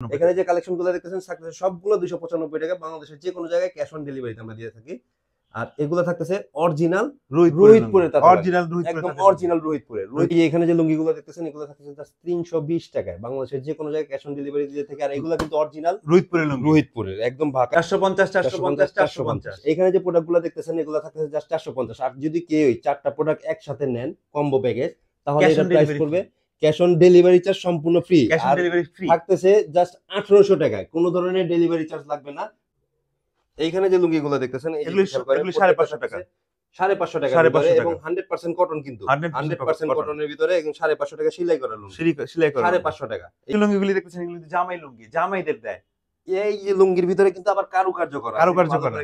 এখানে যে কালেকশনগুলো দেখতেছেন সবগুলো 295 টাকা, বাংলাদেশের যে কোনো জায়গায় ক্যাশ অন ডেলিভারিতে আমরা দিয়ে থাকি। আর এগুলো থাকতেছে অরিজিনাল রোহিতপুরের তাঁতের অরিজিনাল একদম অরিজিনাল রোহিতপুরের। এখানে যে লুঙ্গিগুলো দেখতেছেন এগুলো থাকতেছে জাস্ট 320 টাকায়, বাংলাদেশের যে কোনো জায়গায় ক্যাশ অন ডেলিভারি দিয়ে থাকে। আর এগুলো কিন্তু অরিজিনাল রোহিতপুরের একদম ভাগ 450 450 450। এখানে যে প্রোডাক্টগুলো দেখতেছেন এগুলো থাকতেছে জাস্ট 450। আর যদি কেউ চারটা প্রোডাক্ট একসাথে নেন কম্বো প্যাকেজ, তাহলে এটা প্রাইস পড়বে ক্যাশ অন ডেলিভারি চার্জ সম্পূর্ণ ফ্রি। আর থাকতেছে জাস্ট 1800 টাকায়, কোনো ধরনের ডেলিভারি চার্জ লাগবে না। এইখানে যে লুঙ্গিগুলো দেখতেছেন এগুলো 550 টাকা, 550 টাকা এবং 100% কটন, কিন্তু 100% কটনের ভিতরে এবং 550 টাকা সেলাই করা লুঙ্গি, সেলাই করা 550 টাকা। এই লুঙ্গিগুলি দেখতেছেন এগুলো জামাই লুঙ্গি, জামাইদের দেয়। এই যে লুঙ্গির ভিতরে কিন্তু আবার কারুকার্য করা,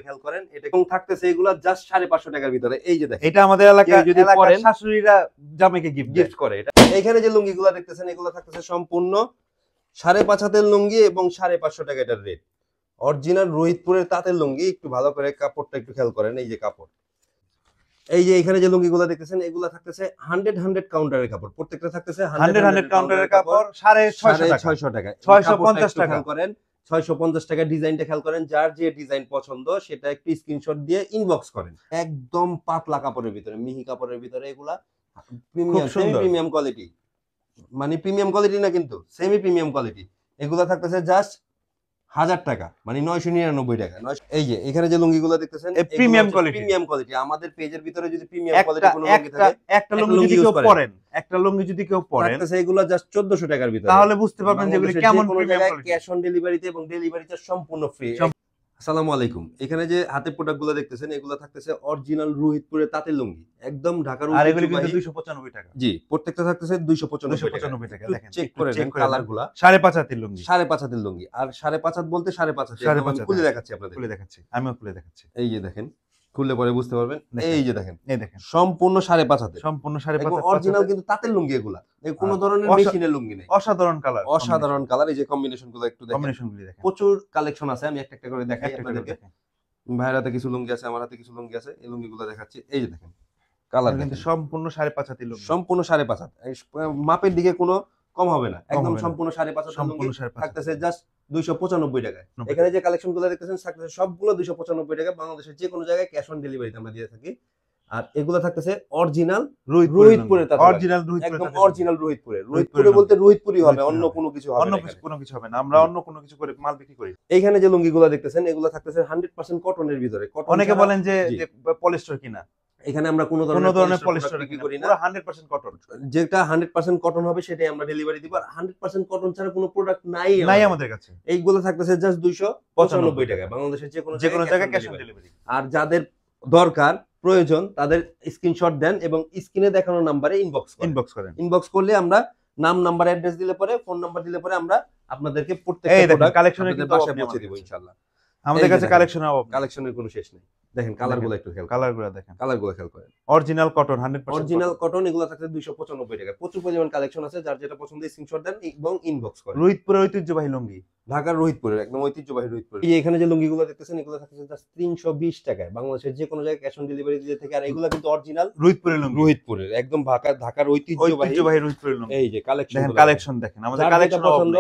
খেয়াল করেন এটা। এবং থাকতেছে এগুলা জাস্ট 550 টাকার ভিতরে। এই যে দেখেন, এটা আমাদের এলাকায় যদি পরেন শাশুড়িরা জামাইকে গিফট করে এটা। এইখানে যে লুঙ্গিগুলো দেখতেছেন এগুলো থাকতেছে সম্পূর্ণ 5.5 হাতের লুঙ্গি এবং 550 টাকা এটার রেট। অরিজিনাল রোহিতপুরের তাঁতের লুঙ্গি। একটু ভালো করে কাপড়টা একটু খেয়াল করেন, এই যে কাপড়। এই যে এখানে যে লুঙ্গিগুলো দেখতেছেন এগুলো থাকতেছে 100 কাউন্টারের কাপড়, প্রত্যেকটা থাকতেছে 100 কাউন্টারের কাপড় 650 টাকা, 650 টাকা করেন। 650 টাকা। ডিজাইনটা খেয়াল করেন, যার যে ডিজাইন পছন্দ সেটা একটু স্ক্রিনশট দিয়ে ইনবক্স করেন। একদম পাতলা কাপড়ের ভিতরে, মিহি কাপড়ের ভিতরে, এগুলা প্রিমিয়াম কোয়ালিটি, মানে প্রিমিয়াম কোয়ালিটি না কিন্তু সেমি প্রিমিয়াম কোয়ালিটি। এগুলা থাকতেছে জাস্ট 1000 টাকা, মানে 999 টাকা। এই যে এখানে যে লুঙ্গিগুলো দেখতেছেন প্রিমিয়াম কোয়ালিটি। আমাদের পেজের ভিতরে যদি প্রিমিয়াম কোয়ালিটি কোনো লুঙ্গি থাকে, একটা লুঙ্গি যদি কেউ পরেন থাকতেছে এগুলো জাস্ট 1400 টাকার ভিতরে, তাহলে বুঝতে পারবেন যে এগুলো কেমন প্রিমিয়াম কোয়ালিটি। ক্যাশ অন ডেলিভারিতে এবং ডেলিভারি চার্জ সম্পূর্ণ ফ্রি। আসসালামু আলাইকুম। এখানে যে হাতে প্রোডাক্টগুলো দেখতেছেন এগুলো থাকতেছে অরিজিনাল রোহিতপুরের তাঁতের লুঙ্গি, একদম ঢাকার। আর এগুলো কিন্তু 295 টাকা। জি, প্রত্যেকটা থাকতেছে 295 টাকা। দেখেন, চেক করে নেন কালারগুলো। 5.5 হাতের লুঙ্গি, 5.5 হাতের লুঙ্গি। আর 5.5 হাত বলতে 5.5 হাত খুলে দেখাচ্ছি আপনাদের, আমিও খুলে দেখাচ্ছি। এই যে দেখেন, খুললে পরে বুঝতে পারবেন। এই যে দেখেন, এই দেখেন সম্পূর্ণ 5.5 হাতে, সম্পূর্ণ 5.5 অরিজিনাল কিন্তু তাঁতের লুঙ্গি। এগুলা কোনো ধরনের মেশিনের লুঙ্গি নেই। অসাধারণ কালার। এই যে কম্বিনেশনগুলো একটু দেখেন, দেখেন প্রচুর কালেকশন আছে। আমি একটা করে দেখাই আপনাদেরকে। ভাইয়ের হাতে কিছু লুঙ্গি আছে, আমার হাতে কিছু লুঙ্গি আছে, এই লুঙ্গিগুলো দেখাচ্ছি। এই যে দেখেন কালার, কিন্তু সম্পূর্ণ 5.5 হাতের লুঙ্গি, সম্পূর্ণ 5.5 হাত। মাপের দিকে কোনো কম হবে না, একদম সম্পূর্ণ 5.5 হাত লুঙ্গি। থাকতেছে জাস্ট 295 টাকায়। এখানে যে কালেকশনগুলো দেখতেছেন থাকতেছে সবগুলো 295 টাকা, বাংলাদেশের যে কোনো জায়গায় ক্যাশ অন ডেলিভারিতে আমরা দিয়ে থাকি। আর এগুলো থাকতেছে অরিজিনাল রোহিতপুরের তাঁতের, একদম অরিজিনাল রোহিতপুরে বলতে রোহিতপুরই হবে, অন্য কোনো কিছু হবে না। আমরা অন্য কোনো কিছু করে মাল বিক্রি করি। এইখানে যে লুঙ্গিগুলো দেখতেছেন এগুলো থাকতেছে 100% কটনের ভিতরে। অনেকে বলেন যে পলিস্টার কিনা, এখানে আমরা কোনো ধরনের পলিস্টার বিক্রি করি না, 100% কটন। যেটা 100% কটন হবে সেটাই আমরা ডেলিভারি দিব। আর 100% কটন ছাড়া কোনো প্রোডাক্ট নাই আমাদের কাছে। এইগুলো থাকতেছে জাস্ট 295 টাকা, বাংলাদেশের যে কোনো জায়গায় ক্যাশ অন ডেলিভারি। আর যাদের দরকার প্রয়োজন তাদের স্ক্রিনশট দেন এবং স্ক্রিনে দেখানো নম্বরে ইনবক্স করলে আমরা নাম, নাম্বার, অ্যাড্রেস দিলে পরে, ফোন নাম্বার দিলে পরে আমরা আপনাদেরকে প্রত্যেকটা প্রোডাক্ট কালেকশনের বাসায় পৌঁছে দিব ইনশাআল্লাহ। আমাদের কাছে কালেকশনের কোনো শেষ নেই। দেখেন কালারগুলো একটু খেয়াল, কালারগুলো খেয়াল করেন। Original cotton, 100% original cotton. এগুলো থাকতে 295 টাকা। প্রচুর পরিমাণ কালেকশন আছে, যার যেটা পছন্দ স্ক্রিনশট দেন এবং ইনবক্স করেন। রোহিতপুরের ঐতিহ্যবাহী লুঙ্গি, ঢাকার রোহিতপুরের একদম ঐতিহ্যবাহী রোহিতপুর। এই এখানে যে লুঙ্গিগুলো দেখতেছেন এগুলো থাকতেছে জাস্ট 320 টাকায়, বাংলাদেশের যে কোনো জায়গায় ক্যাশ অন ডেলিভারি দিয়ে থাকে। আর এগুলো কিন্তু অরিজিনাল রোহিতপুরের একদম ঢাকার ঐতিহ্যবাহী রোহিতপুরের লুঙ্গি। এই যে কালেকশন দেখেন, আমাদের কালেকশন পছন্দ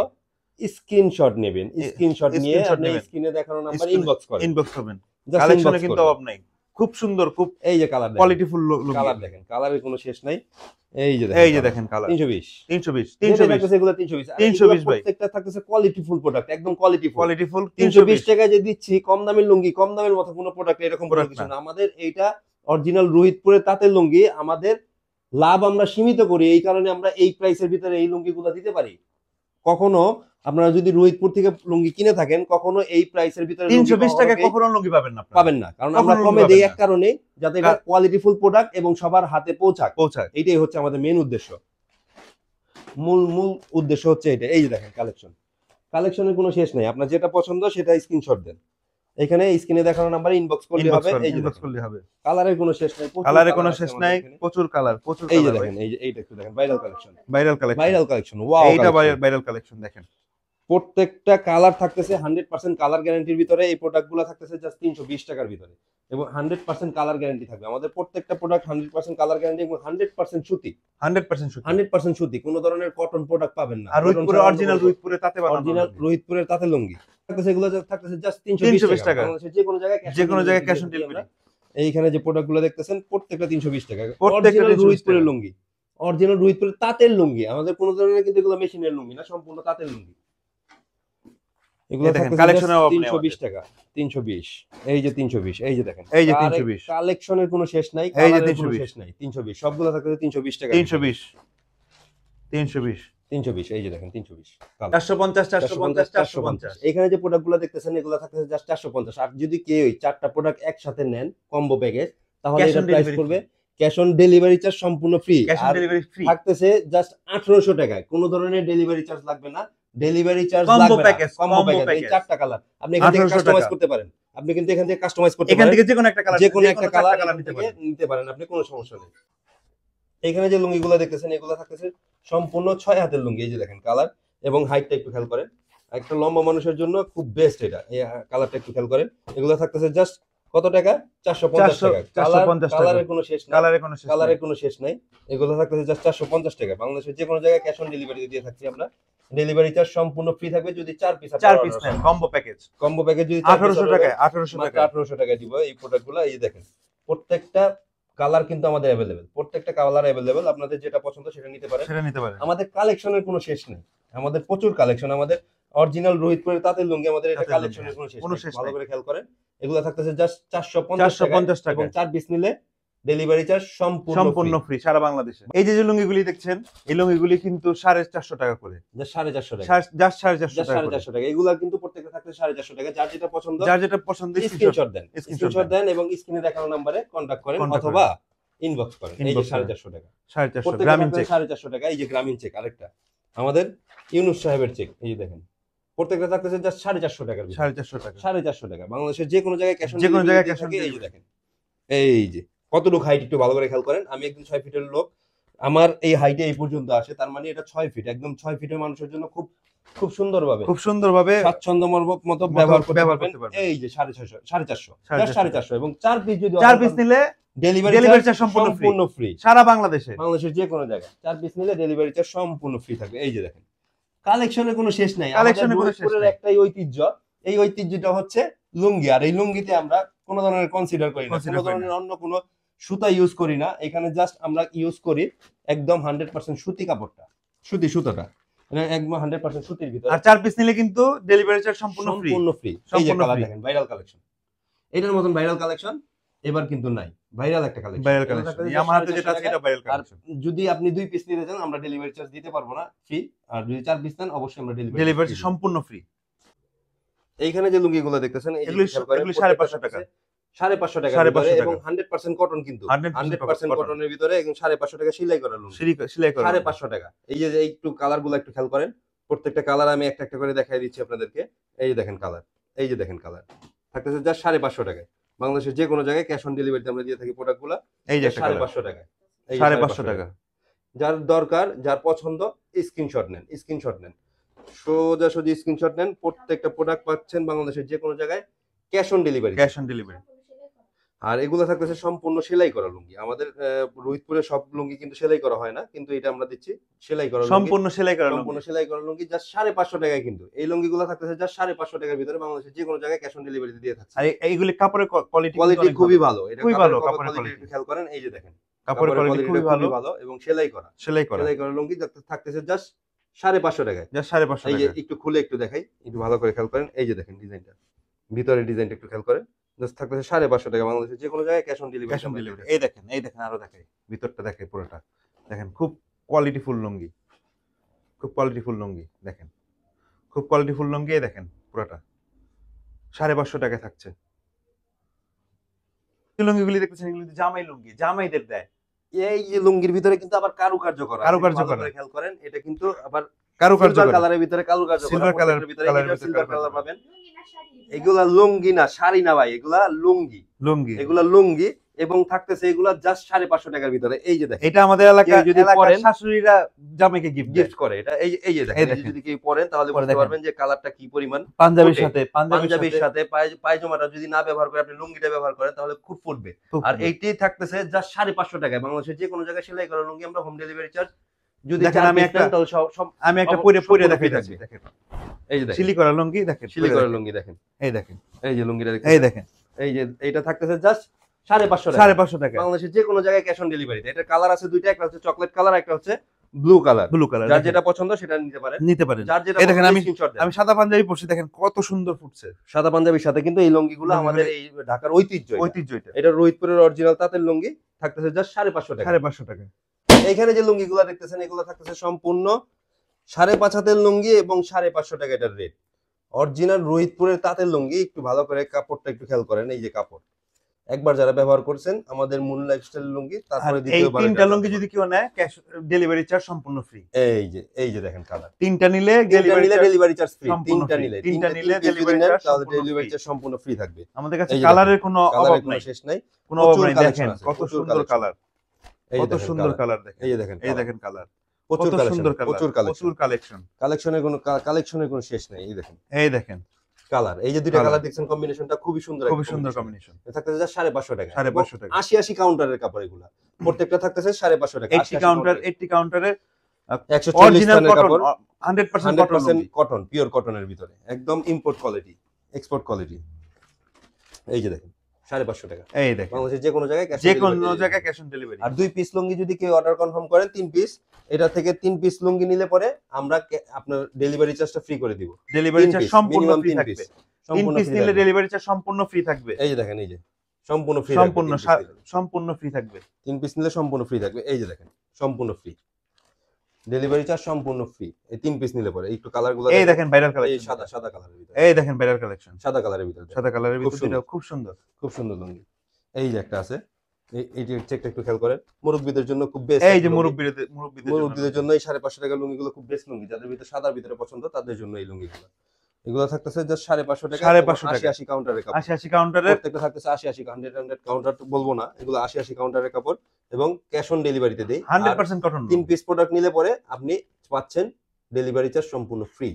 স্ক্রিনশট নেবেন, স্ক্রিনশট নিয়ে আপনি স্ক্রিনে দেখানো নাম্বার ইনবক্স করবেন। কালেকশনে কিন্তু অভাব নাই, খুব সুন্দর, খুব এই যে কালার, কোয়ালিটিফুল কালার দেখেন, কালারের কোনো শেষ নাই। এই যে দেখেন কালার 320 এগুলো 320 ভাই। প্রত্যেকটা থাকতেছে কোয়ালিটিফুল প্রোডাক্ট, একদম কোয়ালিটিফুল। 320 টাকায় যে দিচ্ছি, কম দামের লুঙ্গি, কম দামের মতো কোনো প্রোডাক্ট এরকম কিছু না। আমাদের এইটা অরিজিনাল রোহিতপুরের তাঁতের লুঙ্গি। আমাদের লাভ আমরা সীমিত করি, এই কারণে আমরা এই প্রাইসের ভিতরে এই লুঙ্গিগুলো দিতে পারি। কখনো আপনারা যদি রোহিতপুর থেকে লুঙ্গি কিনে থাকেন, কখনো এই প্রাইসের ভিতরে 320 টাকায় কখনো লুঙ্গি পাবেন না, কারণ আমরা কমে দেই এক কারণে, যাতে এটা কোয়ালিটিফুল প্রোডাক্ট এবং সবার হাতে পৌঁছাক। এইটাই হচ্ছে আমাদের মেন উদ্দেশ্য, মূল উদ্দেশ্য হচ্ছে এটা। এই যে দেখেন কালেকশনের কোনো শেষ নাই। আপনার যেটা পছন্দ সেটা স্ক্রিনশট দেন, এখানে স্ক্রিনে দেখানো নাম্বারে ইনবক্স করলে হবে। এই যে কালারের কোনো শেষ নাই, প্রচুর কালার। এই যে দেখেন, এই যে এইটা একটু দেখেন, ভাইরাল কালেকশন। ওয়াও, এইটা ভাইরাল কালেকশন দেখেন। প্রত্যেকটা কালার থাকতেছে 100% কালার গ্যারান্টির ভিতরে। এই প্রোডাক্টগুলো থাকতেছে জাস্ট 320 টাকার ভিতরে এবং 100% কালার গ্যারান্টি থাকবে। আমাদের প্রত্যেকটা প্রোডাক্ট 100% কালার গ্যারান্টি এবং 100% সুতি। 100% সুতি। 100% সুতি, কোনো ধরনের কটন প্রোডাক্ট পাবেন না। আর রোহিতপুরে অরিজিনাল রোহিতপুরে তাতে বানানো, অরিজিনাল রোহিতপুরের তাঁতের লুঙ্গি থাকতেছে। এগুলো থাকতেছে জাস্ট 320 টাকা। বাংলাদেশের যে কোনো জায়গায় ক্যাশ অন ডেলিভারি। এইখানে যে প্রোডাক্টগুলো দেখতেছেন প্রত্যেকটা 320 টাকা। অরিজিনাল রোহিতপুরের লুঙ্গি, অরিজিনাল রোহিতপুরের তাঁতের লুঙ্গি। আমাদের কোনো ধরনের কিন্তু এগুলো মেশিনের লুঙ্গি না, সম্পূর্ণ তাঁতের লুঙ্গি। এগুলো থাকতেছে কালেকশনের 320 টাকা। 320, এই যে 320, এই যে দেখেন, এই যে 320 কালেকশনের কোনো শেষ নাই, এই যে কালারের কোনো শেষ নাই। 320 সবগুলো থাকতেছে 320 টাকা। 320 320 320, এই যে দেখেন 320, 450 450 450। এখানে যে প্রোডাক্টগুলো দেখতেছেন এগুলো থাকতেছে জাস্ট 450। আর যদি কেউ চারটা প্রোডাক্ট একসাথে নেন কম্বো প্যাকেজ, তাহলে এটা প্রাইস পড়বে ক্যাশ অন ডেলিভারি চার্জ সম্পূর্ণ free. Cash on delivery free থাকতেছে জাস্ট 1800 টাকায়। কোনো ধরনের ডেলিভারি চার্জ লাগবে না, ডেলিভারি চার্জ কম্বো লাগবে না। প্যাকেজ, কম্বো প্যাকেজ, এই চারটা কালার আপনি এখান থেকে কাস্টমাইজ করতে পারেন। আপনি কিন্তু এখান থেকে কাস্টমাইজ করতে পারেন, এখান থেকে যে কোনো একটা কালার নিতে পারেন আপনি, কোনো সমস্যা নেই। এইখানে যে লুঙ্গিগুলো দেখতেছেন এগুলো থাকতেছে সম্পূর্ণ 6 হাতের লুঙ্গি। এই যে দেখেন কালার এবং হাইটটা একটু খেয়াল করেন, একটা লম্বা মানুষের জন্য খুব বেস্ট এটা। এই কালারটা একটু খেয়াল করেন। এগুলো থাকতেছে জাস্ট কত টাকা? 450 টাকা। কালারের কোনো শেষ নাই, কালারের কোনো শেষ নাই। এগুলো থাকতেছে জাস্ট 450 টাকা। বাংলাদেশের যে কোনো জায়গায় ক্যাশ অন ডেলিভারি দিয়ে থাকছি আমরা। ডেলিভারি চার্জ সম্পূর্ণ ফ্রি থাকবে যদি 4 পিস নেন কম্বো প্যাকেজ। কম্বো প্যাকেজ যদি 1800 টাকা 1800 টাকা দিব এই প্রোডাক্টগুলো। এই দেখেন প্রত্যেকটা কালার কিন্তু আমাদের अवेलेबल, প্রত্যেকটা কালার अवेलेबल। আপনাদের যেটা পছন্দ সেটা নিতে পারেন। আমাদের কালেকশনের কোনো শেষ নেই, আমাদের প্রচুর কালেকশন। আমাদের অরিজিনাল রোহিতপুরের তাঁতের লুঙ্গি, আমাদের এটা কালেকশনের কোনো শেষ নেই। ভালো করে খেয়াল করেন। এগুলো থাকতেছে জাস্ট 450 টাকা এবং 4 পিস নিলে ডেলিভারি চার্জ সম্পূর্ণ ফ্রি সারা বাংলাদেশে। এই যে লুঙ্গিগুলি দেখছেন এই লুঙ্গিগুলি কিন্তু 450 টাকা করে, জাস্ট 450 টাকা, জাস্ট 450 টাকা। এগুলা কিন্তু প্রত্যেকটা থাকতে 450 টাকা। যার যেটা পছন্দ স্ক্রিনশট দেন এবং স্ক্রিনে দেখানো নম্বরে কন্টাক্ট করেন অথবা ইনবক্স করেন। এই যে 450 টাকা, 450 গ্রামীণ চেক, 450 টাকা। এই যে গ্রামীণ চেক আরেকটা আমাদের ইউনুস সাহেবের চেক। এই যে দেখেন প্রত্যেকটা থাকতেছে জাস্ট 450 টাকা, 450 টাকা। বাংলাদেশের যে কোনো জায়গায় ক্যাশ অন ডেলিভারি। এই যে দেখেন, এই যে কতটুকু হাইট একটু ভালো করে খেয়াল করেন। আমি একদম 6 ফিটের লোক, আমার এই হাইটে এই পর্যন্ত আসে, তার মানে এটা 6 ফিট। একদম 6 ফিটের মানুষের জন্য খুব সুন্দরভাবে স্বাচ্ছন্দ্য মতো ব্যবহার করতে পারবেন। এই যে 450 450 এবং 4 পিস যদি 4 পিস নিলে ডেলিভারি চার্জ সম্পূর্ণ ফ্রি সারা বাংলাদেশের যে কোনো জায়গায়। 4 পিস নিলে ডেলিভারি চার্জ সম্পূর্ণ ফ্রি থাকবে। এই যে দেখেন কালেকশনের কোনো শেষ নাই। আমাদের একটাই ঐতিহ্য, এই ঐতিহ্যটা হচ্ছে লুঙ্গি। আর এই লুঙ্গিতে আমরা কোনো ধরনের কনসিডার করি না, কোনো ধরনের অন্য কোনো সুতা ইউজ করি না। এখানে জাস্ট আমরা ইউজ করি একদম 100% সুতি কাপড়টা, সুতাটা একদম 100% সুতির ভিতরে। আর 4 পিস নিলে কিন্তু ডেলিভারি চার্জ সম্পূর্ণ ফ্রি। এই যে কালার দেখেন, ভাইরাল কালেকশন। এটার মতন ভাইরাল কালেকশন এবার কিন্তু নাই। ভাইরাল একটা কালেকশন, আমার হাতে যেটা আছে এটা ভাইরাল কালেকশন। যদি আপনি 2 পিস নিতে চান আমরা ডেলিভারি চার্জ দিতে পারবো না, ফ্রি। আর যদি 4 পিস নেন অবশ্যই আমরা ডেলিভারি সম্পূর্ণ ফ্রি। এইখানে যে লুঙ্গিগুলো দেখতেছেন এগুলি 550 টাকা, 550 টাকা এবং 100% কটন, কিন্তু 100% কটনের ভিতরে এবং 550 টাকা সেলাই করা লুঙ্গি, সেলাই করা 550 টাকা। এই যে একটু কালারগুলো একটু খেয়াল করেন, প্রত্যেকটা কালার আমি একটা একটা করে দেখাই দিচ্ছি আপনাদেরকে। এই যে দেখেন কালার, এই যে দেখেন কালার থাকতেছে জাস্ট 550 টাকায়। বাংলাদেশের যে কোনো জায়গায় ক্যাশ অন ডেলিভারিতে আমরা দিয়ে থাকি প্রোডাক্টগুলো। এই যে 550 টাকায়, 550 টাকা। যার দরকার, যার পছন্দ স্ক্রিনশট নেন, সোজাসুজি স্ক্রিনশট নেন। প্রত্যেকটা প্রোডাক্ট পাচ্ছেন বাংলাদেশের যে কোনো জায়গায় ক্যাশ অন ডেলিভারি। আর এগুলো থাকতেছে সম্পূর্ণ সেলাই করা লুঙ্গি। আমাদের রোহিতপুরের সব লুঙ্গি কিন্তু সেলাই করা হয় না, কিন্তু এটা আমরা দিচ্ছি সেলাই করা, সম্পূর্ণ সেলাই করা লুঙ্গি জাস্ট 550 টাকায়। কিন্তু এই লুঙ্গিগুলো থাকতেছে জাস্ট 550 টাকার ভিতরে বাংলাদেশের যে কোনো জায়গায় ক্যাশ অন ডেলিভারিতে দিয়ে থাকছে। আর এইগুলি কাপড়ের কোয়ালিটি খুবই ভালো, এটা খুবই ভালো। কাপড়ের কোয়ালিটি খেয়াল করেন, এই যে দেখেন কাপড়ের কোয়ালিটি খুবই ভালো এবং সেলাই করা লুঙ্গি থাকতেছে জাস্ট 550 টাকায়, জাস্ট 550 টাকা। এই যে একটু খুলে একটু দেখাই, একটু ভালো করে খেয়াল করেন। এই যে দেখেন ডিজাইনটা, ভিতরে ডিজাইনটা একটু খেয়াল করেন। জাস্ট থাকতেছে 550 টাকা বাংলাদেশের যে কোনো জায়গায় ক্যাশ অন ডেলিভারি। এই দেখেন আরো দেখাই, ভিতরটা দেখাই, পুরোটা দেখেন। খুব কোয়ালিটিফুল লুঙ্গি, দেখেন খুব কোয়ালিটিফুল লুঙ্গি। এই দেখেন পুরোটা 550 টাকায় থাকছে। এই লুঙ্গিগুলি দেখতেছেন, এগুলি জামাই লুঙ্গি, জামাইদের দেয়। এই যে লুঙ্গির ভিতরে কিন্তু আবার কারুকার্য করা, খেয়াল করেন। এটা কিন্তু আবার কারুকার্য কালারের ভিতরে কারুকার্য করা, সিলভার কালারের ভিতরে সিলভার কালার পাবেন। এগুলা লুঙ্গি না, শাড়ি না ভাই, এগুলা লুঙ্গি। এগুলা লুঙ্গি এবং থাকতেছে এগুলা জাস্ট 550 টাকার ভিতরে। এই যে দেখেন, এটা আমাদের কেউ যদি এলাকার পরেন, শাশুড়িরা জামাইকে গিফট গিফট করে এটা। এই যে দেখেন, এই এই যে দেখেন। যদি কেউ পরেন তাহলে পরে বুঝতে দেখেন। পারবেন যে কালারটা কি পরিমাণ পাঞ্জাবির ফুটে। সাথে পাঞ্জাবির সাথে পায়জামাটা যদি না ব্যবহার করে আপনি লুঙ্গিটা ব্যবহার করেন তাহলে খুব ফুটবে। আর এইটাই থাকতেছে জাস্ট 550 টাকায়। বাংলাদেশের যে কোনো জায়গায় সেলাই করা লুঙ্গি আমরা হোম ডেলিভারি চার্জ যদি দেখেন, আমি একটা পরে দেখাই দিচ্ছি। দেখেন, এই যে দেখেন সিলি করা লুঙ্গি, দেখেন সিলি করা লুঙ্গি দেখেন, এই দেখেন, এই যে লুঙ্গিটা এই দেখেন, দেখেন, এই যে এইটা থাকতেছে জাস্ট 550 টাকা। 550 টাকা। বাংলাদেশের যে কোনো জায়গায় ক্যাশ অন ডেলিভারিতে। এটা কালার আছে দুইটা, একটা হচ্ছে চকলেট কালার, একটা হচ্ছে ব্লু কালার। ব্লু কালার, যার যেটা পছন্দ সেটা নিতে পারেন। যার যেটা এই দেখেন, স্ক্রিনশট দেন। আমি সাদা পাঞ্জাবি পরছি, দেখেন কত সুন্দর ফুটছে। সাদা পাঞ্জাবির সাথে কিন্তু এই লুঙ্গিগুলো আমাদের এই ঢাকার ঐতিহ্য। এটা রোহিতপুরের অরিজিনাল তাঁতের লুঙ্গি, থাকতেছে জাস্ট 550 টাকা। 550 টাকা। এইখানে যে লুঙ্গিগুলো দেখতেছেন এগুলো থাকতেছে সম্পূর্ণ 5.5 হাতের লুঙ্গি এবং 550 টাকা এটার রেট। অরিজিনাল রোহিতপুরের তাঁতের লুঙ্গি। একটু ভালো করে কাপড়টা একটু খেয়াল করেন, এই যে কাপড়। একবার যারা ব্যবহার করছেন আমাদের মুন লাইফস্টাইল লুঙ্গি, তারপরে দ্বিতীয়বার এই তিনটা লুঙ্গি যদি কেউ নেয়, ক্যাশ ডেলিভারি চার্জ সম্পূর্ণ ফ্রি। এই যে দেখেন কালার। তিনটা নিলে ডেলিভারি চার্জ ফ্রি। তিনটা নিলে ডেলিভারি চার্জ তাহলে ডেলিভারি চার্জ সম্পূর্ণ ফ্রি থাকবে। আমাদের কাছে কালারের কোনো অভাব নাই, শেষ নাই, কোনো অভাব নাই। দেখেন কত সুন্দর কালার, কত সুন্দর কালার। দেখেন, এই যে দেখেন, এই দেখেন কালার, প্রচুর সুন্দর কালার, প্রচুর কালেকশন। কালেকশনের কোনো শেষ নাই। এই দেখেন, এই দেখেন কালার। এই যে দুইটা কালার দেখছেন, কম্বিনেশনটা খুবই সুন্দর, খুবই সুন্দর কম্বিনেশন। থাকতেছে যা 550 টাকা। 550 টাকা। 80 কাউন্টারের কাপড় এগুলা প্রত্যেকটা থাকতেছে 550 টাকা। 80 কাউন্টারের 140 অরিজিনাল টাকার কাপড়, 100% কটন, পিওর কটনের ভিতরে, একদম ইম্পোর্ট কোয়ালিটি, এক্সপোর্ট কোয়ালিটি। এই যে দেখেন 550 টাকা। এই দেখেন, বাংলাদেশের যে কোনো জায়গায় ক্যাশ অন ডেলিভারি। আর 2 পিস লুঙ্গি যদি কেউ অর্ডার কনফার্ম করেন 3 পিস, এটা থেকে 3 পিস লুঙ্গি নিলে পরে আমরা আপনার ডেলিভারি চার্জটা ফ্রি করে দিব। ডেলিভারি চার্জ সম্পূর্ণ ফ্রি থাকবে। 3 পিস নিলে ডেলিভারি চার্জ সম্পূর্ণ ফ্রি থাকবে। এই যে দেখেন, এই যে সম্পূর্ণ ফ্রি, সম্পূর্ণ ফ্রি থাকবে। 3 পিস নিলে সম্পূর্ণ ফ্রি থাকবে। এই যে দেখেন সম্পূর্ণ ফ্রি, ডেলিভারি চার্জ সম্পূর্ণ ফ্রি। এই 3 পিস নিলে পরে একটু কালারগুলো এই দেখেন, ভাইরাল কালেকশন, এই সাদা কালারের ভিতরে। এই দেখেন ভাইরাল কালেকশন, সাদা কালারের ভিতরে, খুব সুন্দর, খুব সুন্দর লুঙ্গি। এই যে একটা আছে, এই যে চেকটা একটু খেয়াল করেন, মুরব্বিদের জন্য খুব বেস্ট। এই যে মুরব্বিদের জন্য এই 550 টাকা লুঙ্গিগুলো খুব বেস্ট লুঙ্গি। যাদের ভিতরে সাদার ভিতরে পছন্দ তাদের জন্য এই লুঙ্গিগুলো। এগুলো থাকতেছে জাস্ট 550 টাকা। 80 কাউন্টারের কাপড়, 80 কাউন্টারের প্রত্যেকটা থাকতেছে 80 100 কাউন্টার বলবো না, এগুলো 80 কাউন্টারের কাপড় এবং ক্যাশ অন ডেলিভারিতে দেই। 100% কটন। 3 পিস প্রোডাক্ট নিলে পরে আপনি পাচ্ছেন ডেলিভারি চার্জ সম্পূর্ণ ফ্রি।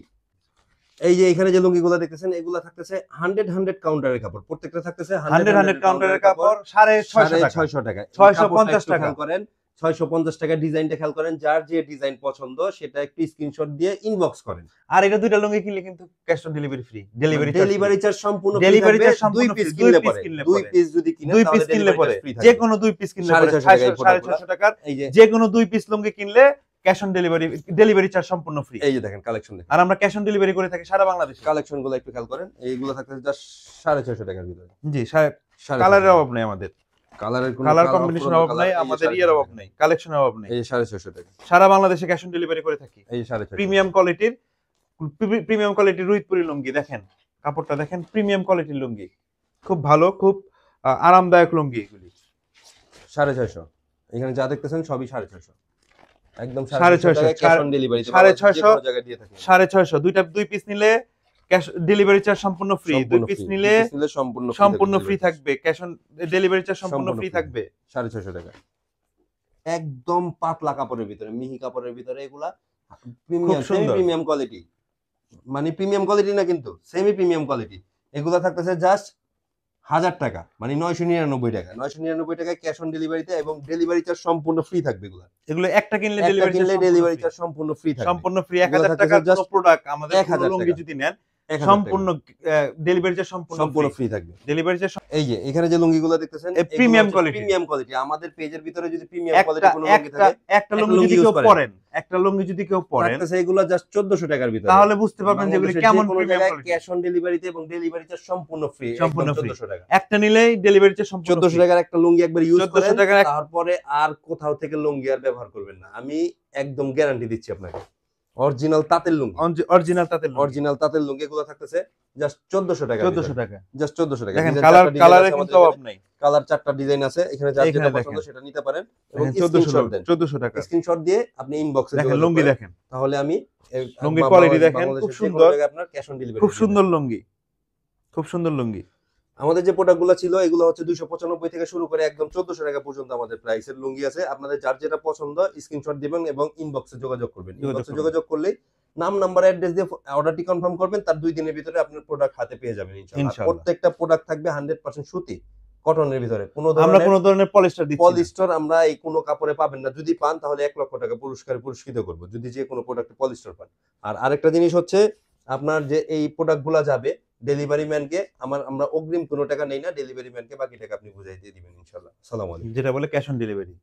এই যে এখানে যে লুঙ্গিগুলো দেখতেছেন এগুলো থাকতেছে 100 কাউন্টারের কাপড়, প্রত্যেকটা থাকতেছে 100 কাউন্টারের কাপড় 650 টাকা। 650 টাকা করেন 650 টাকা। ডিজাইনটা খেয়াল করেন, যার যে ডিজাইন পছন্দ সেটা একটু স্ক্রিনশট দিয়ে ইনবক্স করেন। আর এটা দুইটা লুঙ্গি কিনলে কিন্তু cash on delivery free. Delivery charge সম্পূর্ণ ফ্রি। ডেলিভারি চার্জ 2 পিস কিনলে পরে, 2 পিস যদি কিনেন তাহলে ডেলিভারি চার্জ ফ্রি থাকবে। যে কোনো 2 পিস কিনলে পরে 650 টাকার যে কোনো 2 পিস লুঙ্গি কিনলে ক্যাশ অন ডেলিভারি চার্জ সম্পূর্ণ ফ্রি। এই যে দেখেন কালেকশন দেখেন, আর আমরা ক্যাশ অন ডেলিভারি করে থাকি সারা বাংলাদেশে। কালেকশনগুলো একটু খেয়াল করেন, এইগুলো থাকতেছে জাস্ট 650 টাকার ভিতরে। জি, কালারের অভাব নেই আমাদের, কালার কম্বিনেশন অভাব নাই, আমাদের ইয়ার অভাব নাই, কালেকশনের অভাব নাই। এই 650 টাকা সারা বাংলাদেশে ক্যাশ অন ডেলিভারি করে থাকি। এই 650 প্রিমিয়াম কোয়ালিটির রোহিতপুরি লুঙ্গি দেখেন, কাপড়টা দেখেন, প্রিমিয়াম কোয়ালিটির লুঙ্গি, খুব ভালো, খুব আরামদায়ক লুঙ্গি এগুলি। 650 এখানে যা দেখতেছেন সবই 650, একদম 650 ক্যাশ অন ডেলিভারি 650 জায়গায় দিয়ে থাকি। 650 দুই পিস নিলে ক্যাশ ডেলিভারি চার্জ সম্পূর্ণ ফ্রি। 2 পিস নিলে সম্পূর্ণ ফ্রি থাকবে, ক্যাশ অন ডেলিভারি চার্জ সম্পূর্ণ ফ্রি থাকবে। 650 টাকা একদম পাতলা কাপড়ের ভিতরে, মিহি কাপড়ের ভিতরে, এগুলা প্রিমিয়াম কোয়ালিটি, মানে প্রিমিয়াম কোয়ালিটি না কিন্তু সেমি প্রিমিয়াম কোয়ালিটি। এগুলা থাকতেছে জাস্ট 1000 টাকা, মানে 999 টাকা। 999 টাকায় ক্যাশ অন ডেলিভারিতে এবং ডেলিভারি চার্জ সম্পূর্ণ ফ্রি থাকবে। এগুলো একটা কিনলে ডেলিভারি চার্জ সম্পূর্ণ ফ্রি থাকবে, সম্পূর্ণ ফ্রি। 1000 টাকার প্রোডাক্ট আমাদের লুঙ্গি যদি নেন সম্পূর্ণ ডেলিভারি চার্জ সম্পূর্ণ ফ্রি থাকবে। ডেলিভারি চার্জ এই যে এখানে যে লুঙ্গিগুলো দেখতেছেন প্রিমিয়াম কোয়ালিটি। আমাদের পেজের ভিতরে যদি প্রিমিয়াম কোয়ালিটি কোনো লুঙ্গি থাকে, একটা লুঙ্গি যদি কেউ পরেন তাহলে এগুলো জাস্ট 1400 টাকার ভিতরে, তাহলে বুঝতে পারবেন যে এগুলো কেমন প্রিমিয়াম কোয়ালিটি। ক্যাশ অন ডেলিভারিতে এবং ডেলিভারি চার্জ সম্পূর্ণ ফ্রি, 1400 টাকা। একটা নিলেই ডেলিভারি চার্জ সম্পূর্ণ 1400 টাকার একটা লুঙ্গি একবার ইউজ করেন, তারপরে আর কোথাও থেকে লুঙ্গি আর ব্যবহার করবেন না, আমি একদম গ্যারান্টি দিচ্ছি আপনাকে। অরিজিনাল তাঁতের লুঙ্গি, অরিজিনাল তাঁতের লুঙ্গি এগুলো থাকতেছে জাস্ট 1400 টাকা। 1400 টাকা, জাস্ট 1400 টাকা। দেখেন কালারে কিন্তু অভাব নাই, কালার 4টা ডিজাইন আছে এখানে, যার যেটা পছন্দ সেটা নিতে পারেন এবং স্ক্রিনশট দেন। 1400 টাকা স্ক্রিনশট দিয়ে আপনি ইনবক্সে দেখেন লুঙ্গি দেখেন, তাহলে আমি লুঙ্গি কোয়ালিটি দেখেন, খুব সুন্দর, আপনার ক্যাশ অন ডেলিভারি। খুব সুন্দর লুঙ্গি, খুব সুন্দর লুঙ্গি। আমাদের যে প্রোডাক্টগুলো ছিল এগুলো হচ্ছে 295 থেকে শুরু করে একদম 1400 টাকা পর্যন্ত আমাদের প্রাইসের লুঙ্গি আছে। আপনাদের যার যেটা পছন্দ স্ক্রিনশট দিবেন এবং ইনবক্সে যোগাযোগ করবেন। ইনবক্সে যোগাযোগ করলেই নাম, নাম্বার, অ্যাড্রেস দিয়ে অর্ডারটি কনফার্ম করবেন। তার 2 দিনের ভিতরে আপনার প্রোডাক্ট হাতে পেয়ে যাবেন ইনশাআল্লাহ। প্রত্যেকটা প্রোডাক্ট থাকবে 100% সুতি কটনের ভিতরে। আমরা কোনো ধরনের পলিস্টার দিচ্ছি না। পলিস্টার আমরা এই কোনো কাপড়ে পাবেন না। যদি পান তাহলে 1 লক্ষ টাকা পুরস্কারে পুরস্কৃত করব যদি যে কোনো প্রোডাক্টে পলিস্টার পান। আর আরেকটা জিনিস হচ্ছে আপনার যে এই প্রোডাক্টগুলো যাবে ডেলিভারি ম্যানকে আমরা অগ্রিম কোনো টাকা নেই না। ডেলিভারি ম্যানকে বাকি টাকা আপনি বুঝাই দিয়ে দিবেন ইনশাআল্লাহ। আসসালামু আলাইকুম। যেটা বলে ক্যাশ অন ডেলিভারি।